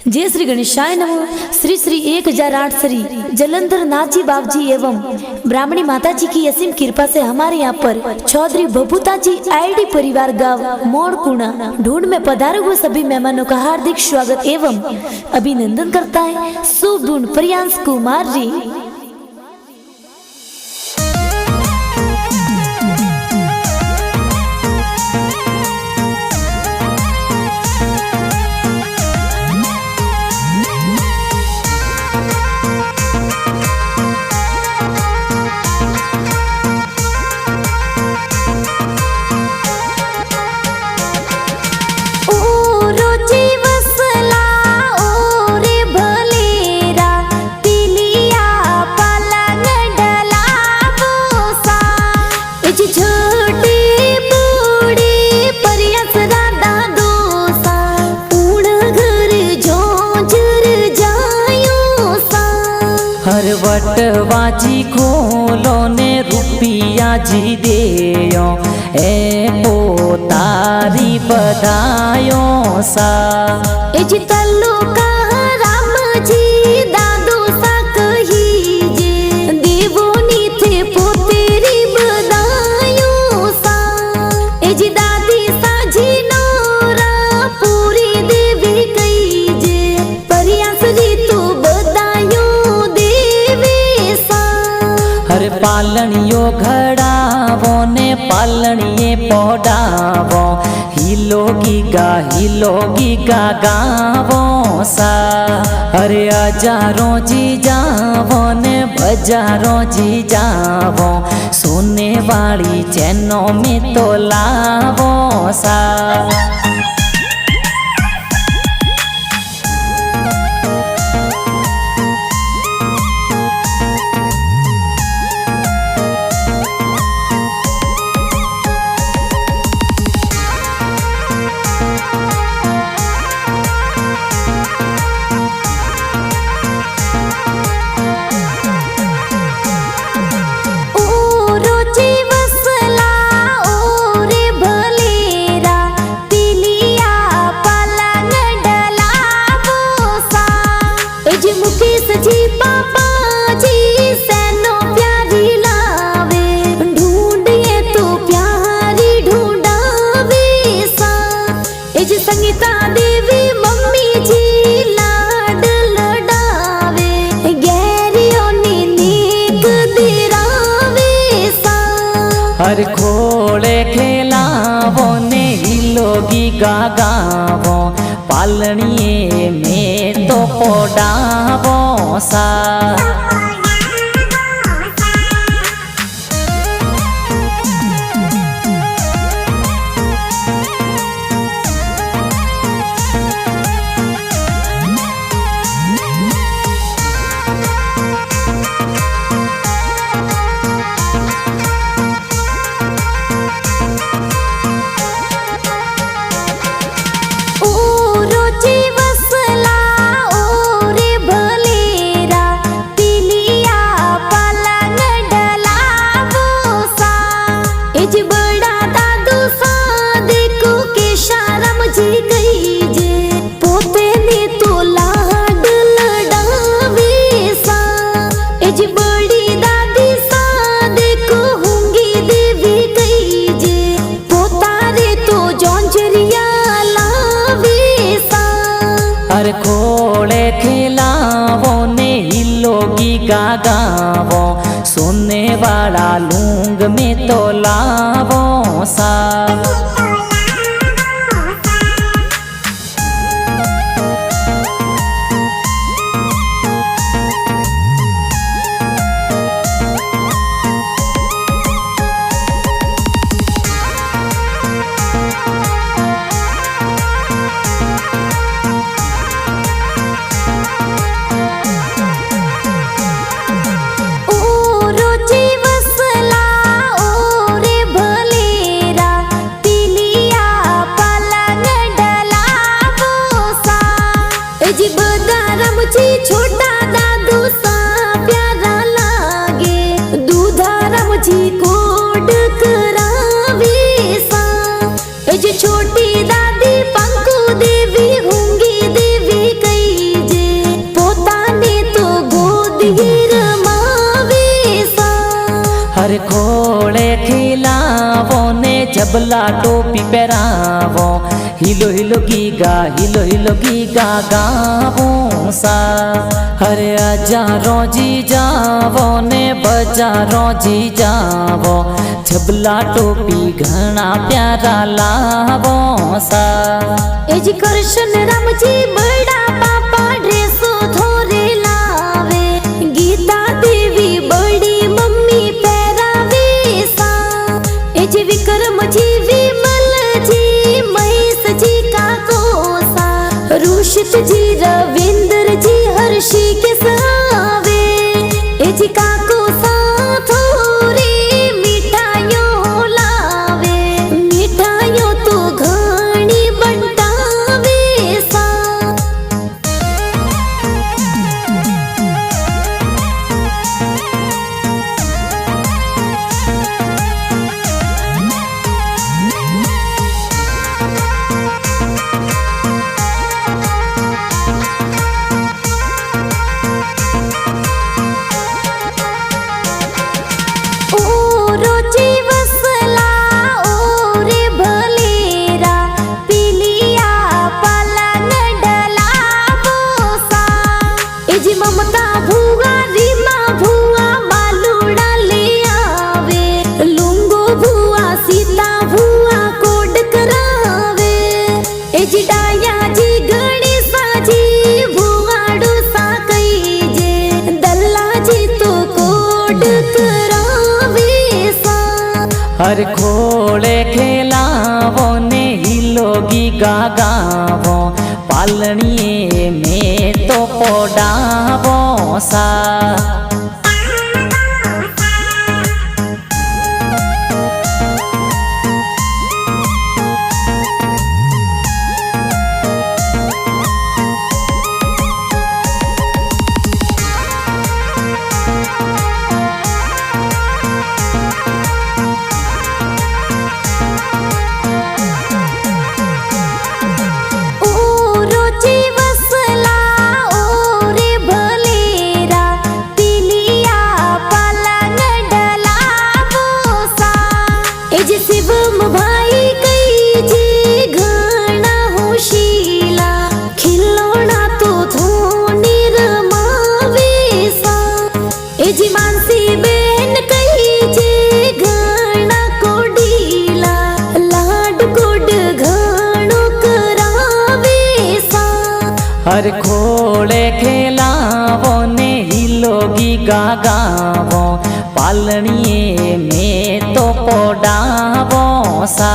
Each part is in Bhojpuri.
जय श्री गणेशाय नमः। श्री श्री 1008 श्री जलंधर नाथजी बाबजी एवं ब्राह्मणी माता जी की असीम कृपा से हमारे यहाँ पर चौधरी बबूता जी आईडी परिवार गांव मोड़कुणा ढूंढ में पधारे हुए सभी मेहमानों का हार्दिक स्वागत एवं अभिनंदन करता है शुभ ढूंढ प्रियांश कुमार जी। वटवाजी खोलो ने रुपिया जी देयो ए पोतारी बधायो सा ए जी तल्लो का राम जी दादो सा कही जे देवो नी थे पोतेरी बधायो सा ए जी दादी सा जी नोरा पूरी देवी कही जे परियासरी तो बधायो हर पालनियो घड़ावो ने पालनिये पौडावो हिलोगी गा गावो सा। अरे हजारों जी जावो ने बजारों जी जावो सोने वाली चैनों में तो लावो सा। हर खोले खेलावो ने हिलोगी गावो पालनिये में तो पोडावो सा। खोले खिलावो ने हिलोगी गावो सोने वाला लूंग में तो लावो सा। छोटा दादू सा प्यारा लागे दूधाराम जी कोड करावे सा। छोटी दादी पंकु देवी होंगी देवी कई छबला टोपी पहरावो हिलो हिलो गीगा गावो सा हरे आजा रोजी जावो ने बजा रोजी जावो छबला टोपी घना प्यारा लावो सा एजी कृष्ण राम जी बड़ा पापा ड्रेसो थोरे लावे गीता देवी बड़ी मम्मी पहरावे सा एजी विक्रम जी विमल जी महेश जी का कोसा रुषित जी रविंद्र जी हर्षि के सावे एजी का कोसा थोरे मिठाइयों लावे मिठाइयों तो घणी बंटावे सा हर खोले खेलावो ने हिलोगी गागावो पालनिए में तो पोडावो सा हर खोले खेलावो ने हिलोगी गागावो पालनिए में तो पोडावो सा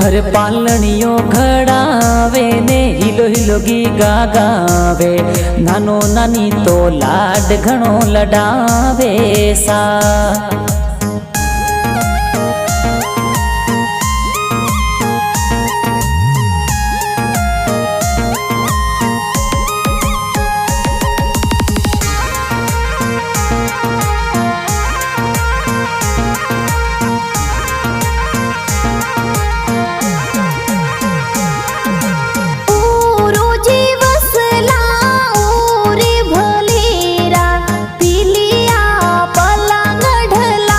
हर पालनियो घड़ावे ने हिलो हिलो गीगा गावे नानो नानी तो लाड घणो लडावे सा पीलिया पलंग ढला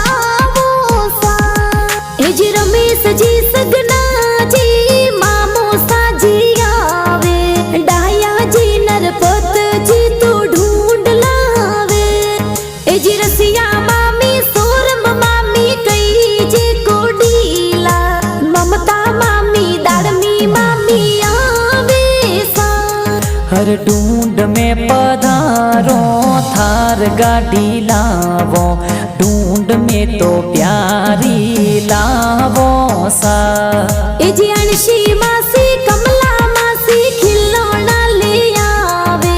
अरे ढूंढ में पधारो थार गाड़ी लावो, ढूंढ में तो प्यारी लावो सा। ए जी अणशी मासी कमला मासी खिलौना ले आवे,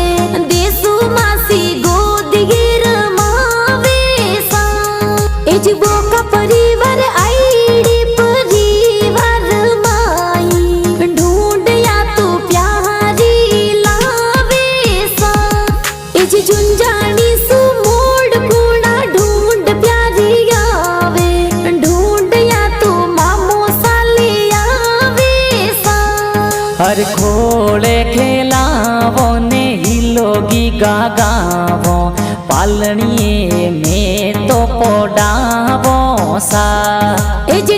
देसू मासी गोद गिरमावे सा। ए जी बोका परिवार आईडी परिवार माई, ढूंढ या तो प्यारी लावे सा। ए जी झुंझाणी सु मोड़ कूड़ा ढूंढ प्यारी आवे, ढूंढ या तो मामो साले आवे सा। हर खोले खेलावो ने हिलोगी गागावो, पालनिए में तो पोडावो सा। ए जी